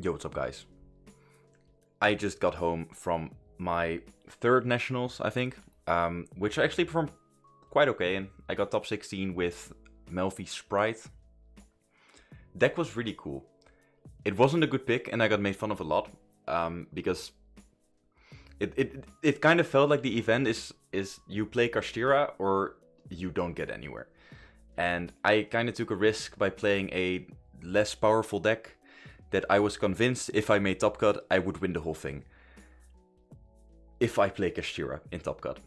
Yo, what's up, guys? I just got home from my third nationals, I think, which I actually performed quite okay in. I got top 16 with Melffy Spright. Deck was really cool. It wasn't a good pick, and I got made fun of a lot because it kind of felt like the event is you play Kashtira or you don't get anywhere. And I kind of took a risk by playing a less powerful deck that I was convinced if I made top cut, I would win the whole thing. If I play Kashtira in top cut.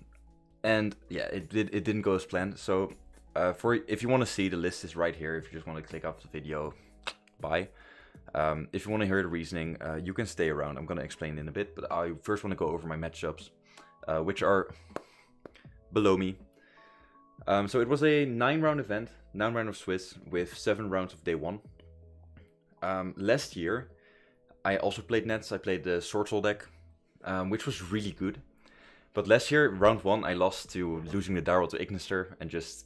And yeah, it didn't go as planned. So if you want to see, the list is right here. If you just want to click off the video, bye. If you want to hear the reasoning, you can stay around. I'm going to explain in a bit, but I first want to go over my matchups, which are below me. So it was a 9-round event, 9 rounds of Swiss with 7 rounds of day 1. Last year, I also played Nets. I played the Sword Soul deck, which was really good. But last year, round 1, I lost to losing the Darrell to Ignister and just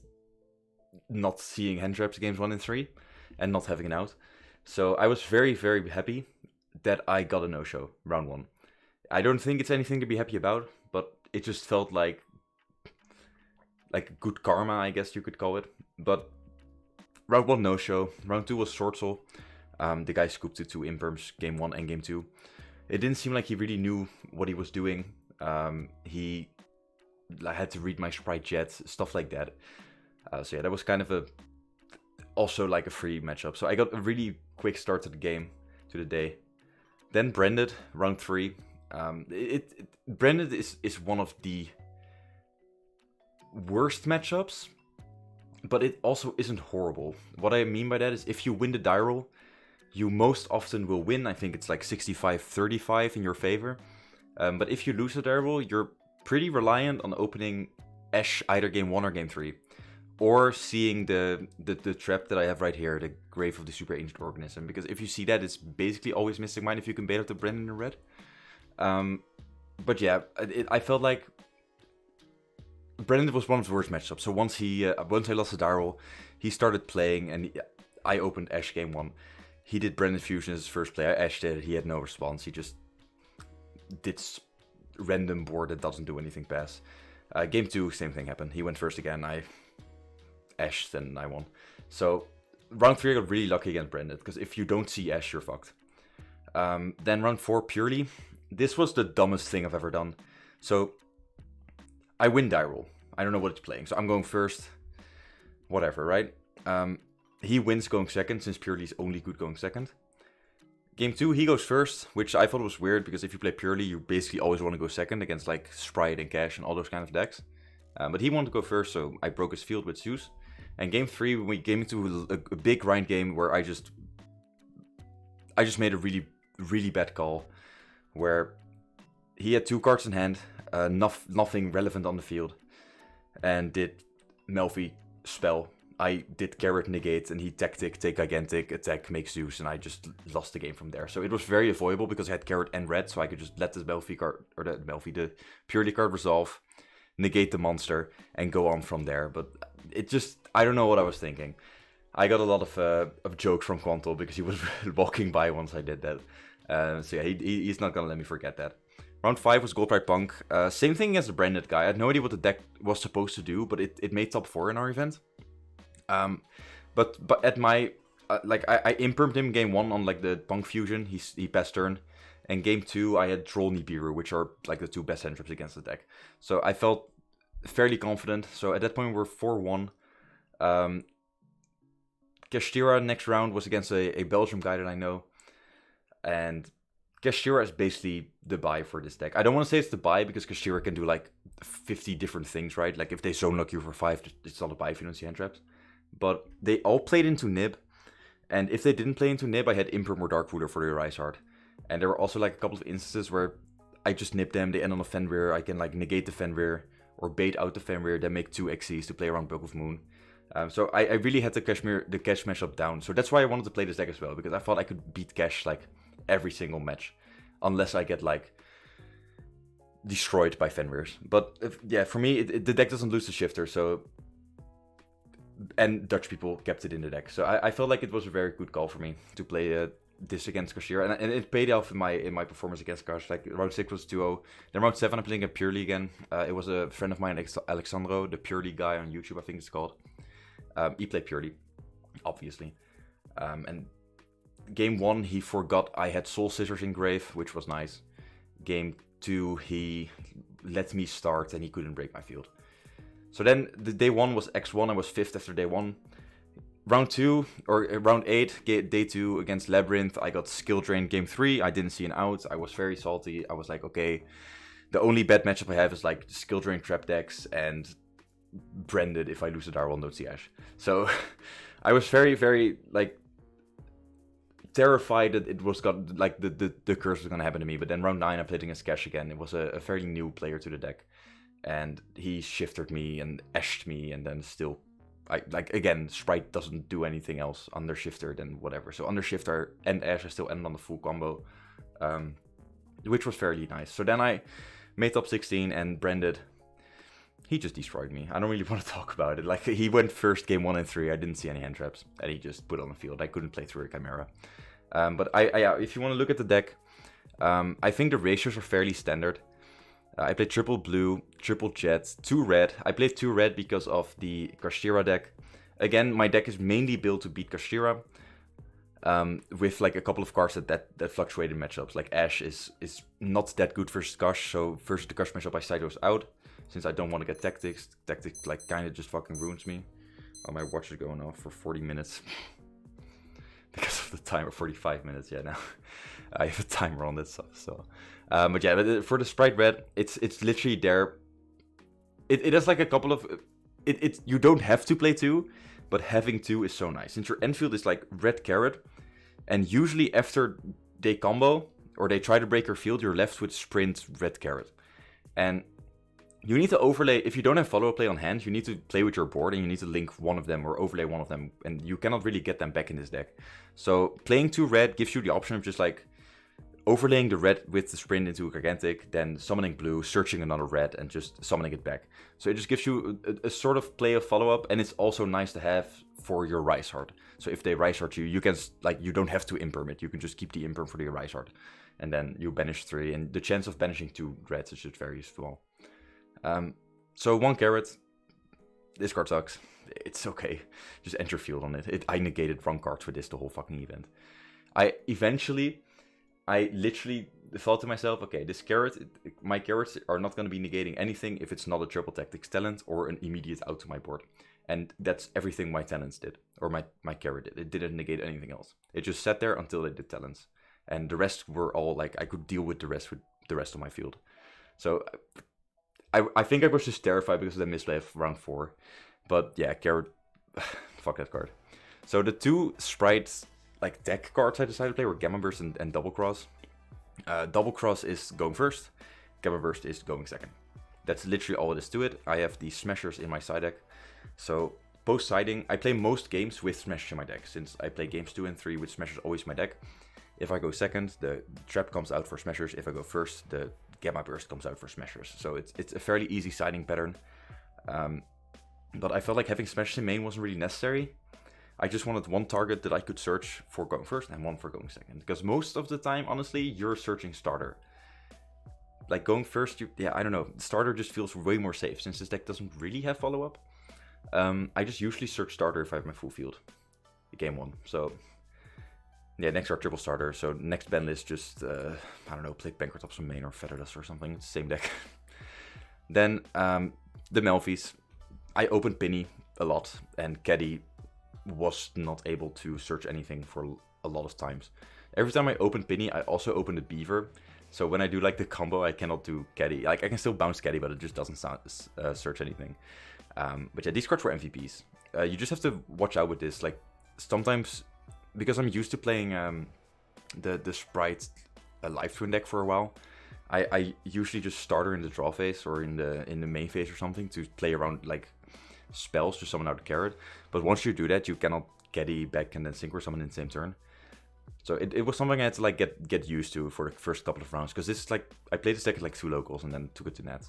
not seeing hand traps games 1 and 3 and not having an out. So I was very, very happy that I got a no-show round 1. I don't think it's anything to be happy about, but it just felt like good karma, I guess you could call it. But round 1 no-show. Round 2 was Sword Soul. The guy scooped it to Imperms game 1 and game 2. It didn't seem like he really knew what he was doing. He had to read my Sprite Jet, stuff like that. So yeah, that was kind of also like a free matchup. So I got a really quick start to the game, to the day. Then Branded, round 3. Branded is one of the worst matchups, but it also isn't horrible. What I mean by that is if you win the die roll, you most often will win. I think it's like 65-35 in your favor. But if you lose the die roll, you're pretty reliant on opening Ash either game 1 or game 3. Or seeing the trap that I have right here, the Grave of the Super Ancient Organism. Because if you see that, it's basically always Mystic Mine if you can bait out the Brendan in red. But yeah, I felt like Brendan was one of the worst matchups. So once I lost the die roll, he started playing and I opened Ash game 1. He did Brendan Fusion as his first play. I Ashed it, he had no response. He just did random board that doesn't do anything past. Game 2, same thing happened. He went first again, I Ashed and I won. So round 3 I got really lucky against Brendan, because if you don't see Ash, you're fucked. Then round 4, Purely. This was the dumbest thing I've ever done. So I win die roll. I don't know what it's playing, so I'm going first. Whatever, right? He wins going second, since Purely is only good going second. Game 2, he goes first, which I thought was weird, because if you play Purely, you basically always want to go second against like Sprite and Cash and all those kind of decks. But he wanted to go first, so I broke his field with Zeus. And game 3, we came into a big grind game where I just made a really, really bad call, where he had 2 cards in hand, nothing relevant on the field, and did Melffy spell. I did Carrot Negate, and he Tactic, take Gigantic, attack, make Zeus, and I just lost the game from there. So it was very avoidable because I had Carrot and Red, so I could just let the Melffy card, or the Purely card resolve, negate the monster, and go on from there. But it just, I don't know what I was thinking. I got a lot of jokes from Quantal because he was walking by once I did that. So yeah, he's not gonna let me forget that. Round 5 was Goldbright Punk. Same thing as the Branded guy. I had no idea what the deck was supposed to do, but it made top 4 in our event. But at my I impermed him game 1 on like the Punk Fusion. He passed turn, and game 2 I had Troll Nibiru, which are like the 2 best hand traps against the deck. So I felt fairly confident. So at that point we're 4-1. Kashtira next round was against a Belgium guy that I know, and Kashtira is basically the buy for this deck. I don't want to say it's the buy because Kashtira can do like 50 different things, right? Like if they zone lock you for 5, it's not a buy if you don't see hand traps. But they all played into Nib, and if they didn't play into Nib, I had Imperm or Dark Ruler for the Rise Heart. And there were also like a couple of instances where I just nib them, they end on a Fenrir, I can like negate the Fenrir, or bait out the Fenrir, then make 2 Xyz to play around Book of Moon. So I really had the Cash matchup down. So that's why I wanted to play this deck as well, because I thought I could beat Cash like every single match, unless I get like destroyed by Fenrirs. But yeah, for me, the deck doesn't lose the shifter, so and Dutch people kept it in the deck. So I felt like it was a very good call for me to play this against Kashira, and it paid off in my performance against Kash. Like round 6 was 2-0. Then round 7 I'm playing a Purely again. It was a friend of mine, Alexandro, the Purely guy on YouTube, I think it's called. He played Purely, obviously. And game 1 he forgot I had Soul Scissors in Grave, which was nice. Game 2 he let me start and he couldn't break my field. So then the day 1 was X1. I was 5th after day 1. Round 2, or round 8, day 2 against Labyrinth, I got skill drained game 3. I didn't see an out. I was very salty. I was like, okay, the only bad matchup I have is like skill drain trap decks and Branded if I lose the Darwell and don't see Ash. So I was very, very like terrified that it was the curse was gonna happen to me. But then round 9 I played against Cash again. It was a fairly new player to the deck. And he shifted me and ashed me, and then still, again, Spright doesn't do anything else under shifter than whatever. So under shifter and ash, I still ended on the full combo, which was fairly nice. So then I made top 16 and Branded. He just destroyed me. I don't really want to talk about it. Like, he went first game 1 and 3. I didn't see any hand traps, and he just put on the field. I couldn't play through a Chimera. But if you want to look at the deck, I think the ratios are fairly standard. I played triple blue, triple jet, 2 red. I played 2 red because of the Kashira deck. Again, my deck is mainly built to beat Kashira, with like a couple of cards that fluctuate in matchups. Like Ash is not that good versus Gush, so versus the Gush matchup I side those out, since I don't want to get tactics. Tactics like kind of just fucking ruins me. Oh, my watch is going off for 40 minutes. Because of the timer, 45 minutes, yeah, now. I have a timer on this stuff, so... but yeah, for the Spright red, it's literally there. It has like a couple of... You don't have to play 2, but having 2 is so nice. Since your Enfield is like red carrot, and usually after they combo, or they try to break your field, you're left with sprint red carrot. And you need to overlay, if you don't have follow-up play on hand, you need to play with your board and you need to link one of them or overlay one of them, and you cannot really get them back in this deck. So playing 2 red gives you the option of just like overlaying the red with the sprint into a gigantic, then summoning blue, searching another red, and just summoning it back. So it just gives you a sort of play of follow-up, and it's also nice to have for your Rise Heart. So if they Rise Heart you can, like, you don't have to imperm it. You can just keep the imperm for your Rise Heart. And then you banish 3, and the chance of banishing 2 reds is just very small. So 1 carrot. This card sucks. It's okay. Just enter field on it. I negated wrong cards for this the whole fucking event. I literally thought to myself, okay, this carrot, my carrots are not going to be negating anything if it's not a triple tactics talent or an immediate out to my board. And that's everything my talents did, or my carrot did. It didn't negate anything else. It just sat there until they did talents. And the rest were all like, I could deal with the rest of my field. So I think I was just terrified because of the misplay of round 4. But yeah, carrot, fuck that card. So the 2 Sprites, like deck cards I decided to play were Gamma Burst and Double Cross. Double Cross is going first, Gamma Burst is going second. That's literally all it is to it. I have the Smashers in my side deck. So post-siding, I play most games with Smashers in my deck, since I play games 2 and 3 with Smashers always in my deck. If I go second, the Trap comes out for Smashers. If I go first, the Gamma Burst comes out for Smashers. So it's a fairly easy siding pattern. But I felt like having Smashers in main wasn't really necessary. I just wanted 1 target that I could search for going first and 1 for going second. Because most of the time, honestly, you're searching starter. Like going first, I don't know. Starter just feels way more safe since this deck doesn't really have follow-up. I just usually search starter if I have my full field. Game 1. So yeah, next are triple starter. So next ban list, just I don't know, play Bankrupt up some main or Feather Dust or something. It's the same deck. Then the Melffys. I opened Penny a lot, and Caddy was not able to search anything for a lot of times. Every time I open Penny, I also open the Beaver. So when I do like the combo, I cannot do Caddy. Like I can still bounce Caddy, but it just doesn't search anything. But yeah, these cards were MVPs. You just have to watch out with this. Like sometimes, because I'm used to playing the Spright Live Twin deck for a while, I usually just start her in the draw phase or in the main phase or something to play around like spells to summon out the carrot. But once you do that, you cannot Caddy back and then synchro summon in the same turn. So it was something I had to like get used to for the first couple of rounds, because this is like, I played this deck at like 2 locals and then took it to net.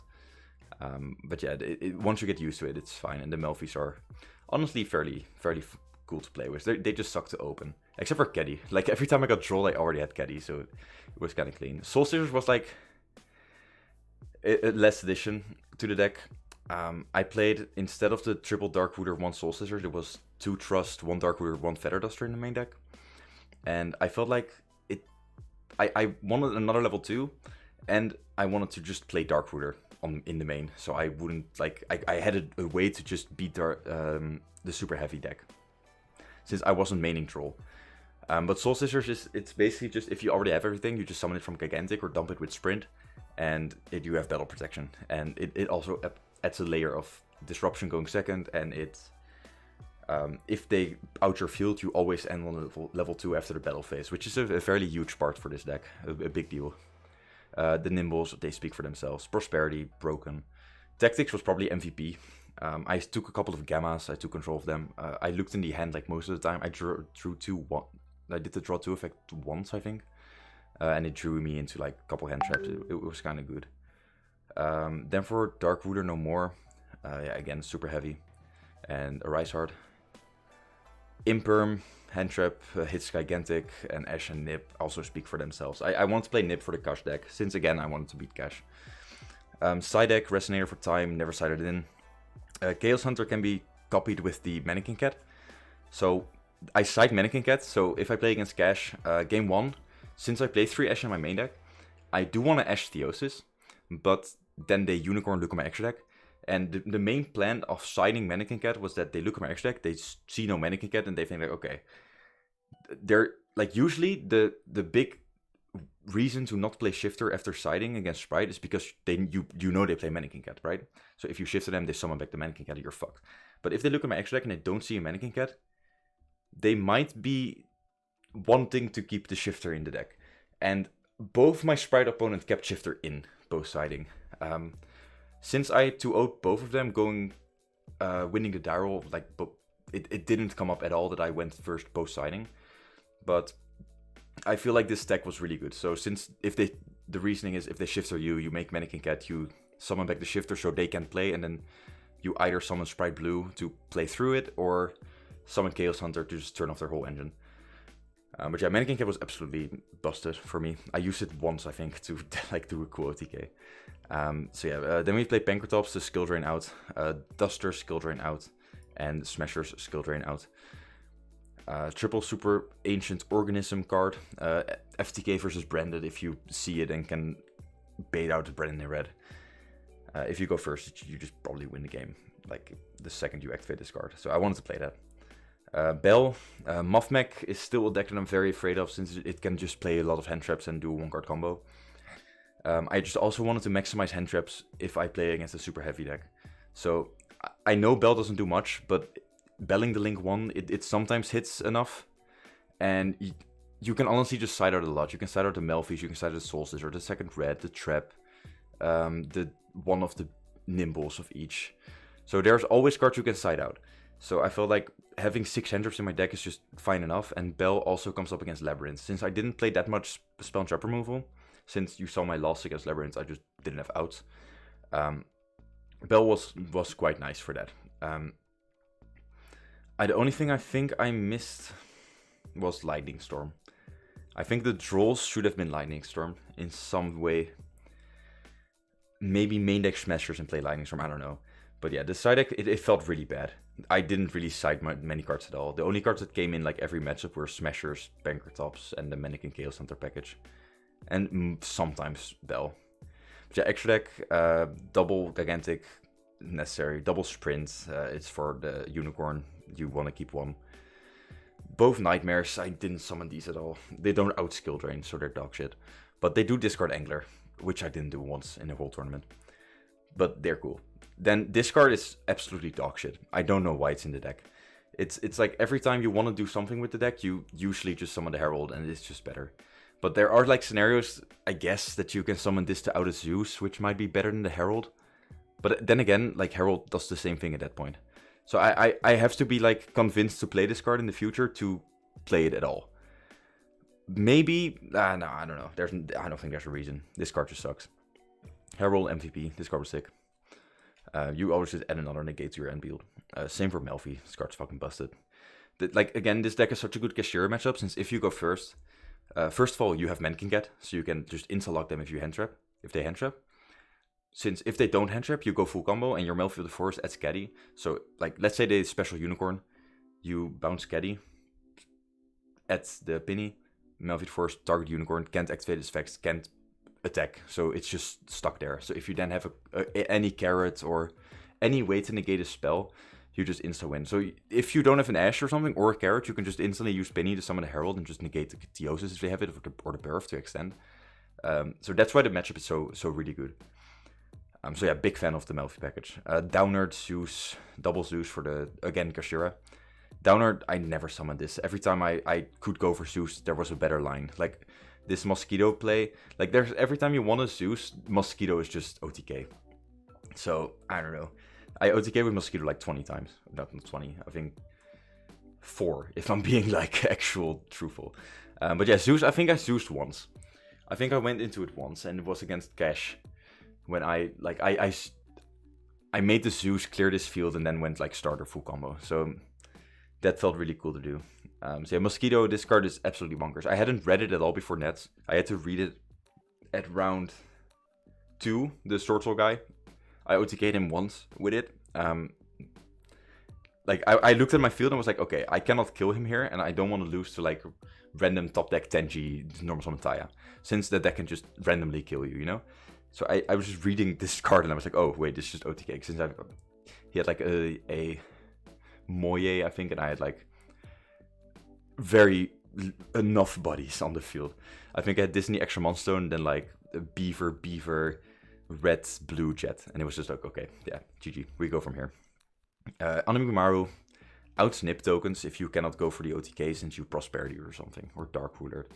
But yeah, once you get used to it, it's fine. And the Melffys are honestly fairly cool to play with. They just suck to open. Except for Keddy. Like, every time I got Droll, I already had Keddy, so it was kind of clean. Soul Scissors was like a less addition to the deck. I played, instead of the triple Dark Rooter, 1 Soul Scissors, it was 2 Trust, 1 Dark Rooter, 1 Feather Duster in the main deck. And I felt like I wanted another level 2, and I wanted to just play Dark Rooter in the main, so I wouldn't, like, I had a way to just beat the super heavy deck, since I wasn't maining Troll. But Soul Scissors it's basically just, if you already have everything, you just summon it from Gigantic or dump it with Sprint, and you have Battle Protection. And it also adds a layer of disruption going second, and it's if they out your field, you always end on level 2 after the battle phase, which is a fairly huge part for this deck, a big deal. The Nimbles, they speak for themselves. Prosperity, broken. Tactics was probably MVP. I took a couple of Gammas, I took control of them. I looked in the hand like most of the time. I drew 2, I did the draw 2 effect once, I think. And it drew me into like a couple hand traps. It was kind of good. Then for Dark Rooter, no more. Yeah, again, super heavy. And a Rise Heart. Imperm, hand trap, hits Gigantic, and Ash and Nip also speak for themselves. I want to play Nip for the Cash deck, since again I wanted to beat Cash. Side deck, Resonator for time, never sided in. Chaos Hunter can be copied with the Mannequin Cat. So I side Mannequin Cat, so if I play against Cash, game 1, since I play 3 Ash in my main deck, I do want to Ash Theosis, but then they Unicorn look at my extra deck. And the main plan of siding Mannequin Cat was that they look at my extra deck, they see no Mannequin Cat, and they think like, okay. They're, like, usually the big reason to not play Shifter after siding against Spright is because you know they play Mannequin Cat, right? So if you shifted them, they summon back the Mannequin Cat, you're fucked. But if they look at my extra deck and they don't see a Mannequin Cat, they might be wanting to keep the Shifter in the deck. And both my Spright opponent kept Shifter in, both siding. Since I 2-0'd both of them, winning the die roll, like, it didn't come up at all that I went first both siding. But I feel like this deck was really good. So since the reasoning is if they Shifter you make Mannequin Cat, you summon back the Shifter so they can play, and then you either summon Spright Blue to play through it, or summon Chaos Hunter to just turn off their whole engine. But yeah, Mannequin Cat was absolutely busted for me. I used it once, I think, to like do a cool OTK. So yeah, then we play Pankratops, the skill drain out, Duster skill drain out, and Smasher's skill drain out. Triple super ancient organism card, FTK versus Branded if you see it and can bait out Branded in red. If you go first, you just probably win the game, like the second you activate this card. So I wanted to play that. Bell, Muffmech is still a deck that I'm very afraid of, since it can just play a lot of hand traps and do a 1-card combo. I just also wanted to maximize hand traps if I play against a super heavy deck. So I know Bell doesn't do much, but belling the Link 1, it sometimes hits enough. And you can honestly just side out a lot. You can side out the Melffys, you can side out the Soul Scissors, the second red, the Trap, the one of the Nimbles of each. So there's always cards you can side out. So I felt like having 6 hand traps in my deck is just fine enough. And Bell also comes up against Labyrinth. Since I didn't play that much spell and trap removal, since you saw my loss against Labyrinth, I just didn't have outs. Bell was quite nice for that. The only thing I think I missed was Lightning Storm. I think the draws should have been Lightning Storm in some way. Maybe main deck Smashers and play Lightning Storm, I don't know. But yeah, the side deck, it felt really bad. I didn't really side many cards at all. The only cards that came in like every matchup were Smashers, Pankratops, and the Mannequin Chaos Hunter package. And sometimes Bell. But yeah, extra deck, double Gigantic, necessary. Double Sprint, it's for the Unicorn. You want to keep one. Both Nightmares, I didn't summon these at all. They don't out skill drain, so they're dog shit. But they do discard Angler, which I didn't do once in the whole tournament. But they're cool. Then this card is absolutely dog shit. I don't know why it's in the deck. It's like every time you want to do something with the deck, you usually just summon the Herald, and it's just better. But there are like scenarios, I guess, that you can summon this to out a Zeus, which might be better than the Herald. But then again, like Herald does the same thing at that point. So I have to be like convinced to play this card in the future to play it at all. Maybe, no, I don't know. I don't think there's a reason. This card just sucks. Herald MVP, this card was sick. You always just add another negate to your end build. Same for Melffy, this card's fucking busted. Like, again, this deck is such a good Kashira matchup, since if you go first, first of all, you have Menkenget, so you can just insta-lock them if they hand trap. Since if they don't hand trap, you go full combo, and your Melffy of the Forest adds Caddy. So, like, let's say they special Unicorn, you bounce Caddy, add the Penny, Melffy of the Forest, target Unicorn, can't activate its effects, can't attack, so it's just stuck there. So if you then have any carrot or any way to negate a spell, you just insta-win. So if you don't have an Ash or something, or a carrot, you can just instantly use Penny to summon a Herald and just negate the Theosis if they have it, or the Birth to extend. So that's why the matchup is so really good. So yeah, big fan of the Melffy package. Downard, Zeus, double Zeus for the, again, Kashira. Downard, I never summoned this. Every time I could go for Zeus, there was a better line. Like, this Mosquito play, like, there's every time you want a Zeus, Mosquito is just OTK. So, I don't know. I OTK with Mosquito like 20 times. Not 20, I think 4, if I'm being, like, actual truthful. But yeah, Zeus, I think I Zeused once. I think I went into it once, and it was against Cash. When I made the Zeus, clear this field, and then went, like, starter full combo. So that felt really cool to do. So yeah, Mosquito, this card is absolutely bonkers. I hadn't read it at all before Nets. I had to read it at round 2, the Sword Soul guy. I OTK'd him once with it. Like, I looked at my field and was like, okay, I cannot kill him here, and I don't want to lose to, like, random top deck Tenji, normal summon Taya. Since that deck can just randomly kill you, you know? So I was just reading this card and I was like, oh, wait, this is just OTK. Since he had, like, a Moye, I think, and I had, like, enough bodies on the field. I think I had Disney Extra Monstone, then, like, Beaver, Red, Blue, Jet. And it was just like, okay, yeah, GG. We go from here. Animimaru, outsnip tokens if you cannot go for the OTK since you Prosperity or something, or Dark Ruler.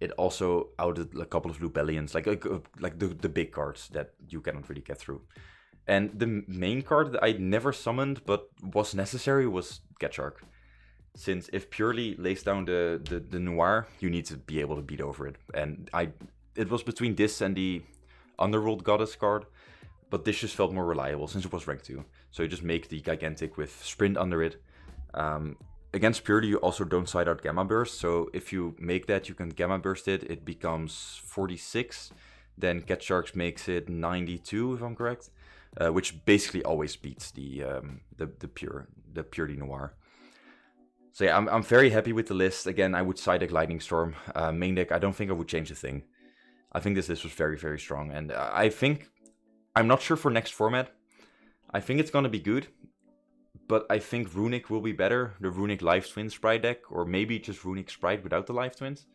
It also outed a couple of Lupellians, like the big cards that you cannot really get through. And the main card that I never summoned but was necessary was Gatchark. Since if Purely lays down the Noir, you need to be able to beat over it. And it was between this and the Underworld Goddess card, but this just felt more reliable since it was rank 2. So you just make the Gigantic with Sprint under it. Against Purely, you also don't side out Gamma Burst, so if you make that, you can Gamma Burst it, it becomes 46, then Gatcharks makes it 92, if I'm correct, which basically always beats the Purely Noir. So yeah, I'm very happy with the list. Again, I would side deck Lightning Storm. Main deck, I don't think I would change a thing. I think this list was very, very strong, and I'm not sure for next format. I think it's gonna be good. But I think Runic will be better, the Runic Life Twin Sprite deck, or maybe just Runic Sprite without the Life Twins.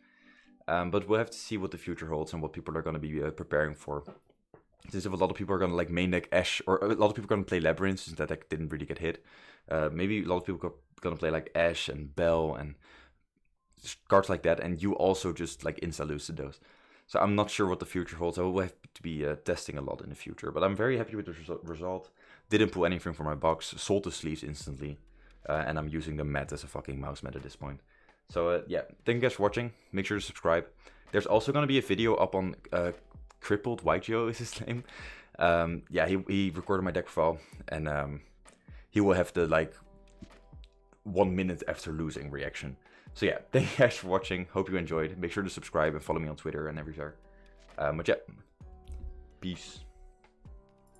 But we'll have to see what the future holds and what people are going to be preparing for. Since if a lot of people are going to like main deck Ash, or a lot of people are going to play Labyrinth, since that deck didn't really get hit. Maybe a lot of people are going to play like Ash and Bell and cards like that, and you also just like insta-lucid those. So I'm not sure what the future holds. I will have to be testing a lot in the future, but I'm very happy with the result. Didn't pull anything from my box, sold the sleeves instantly, and I'm using the mat as a fucking mouse mat at this point. So yeah, thank you guys for watching. Make sure to subscribe. There's also going to be a video up on Crippled yugioh is his name. Yeah, he recorded my deck file, and he will have the like 1 minute after losing reaction. So yeah, thank you guys for watching. Hope you enjoyed. Make sure to subscribe and follow me on Twitter and everywhere. But yeah, peace.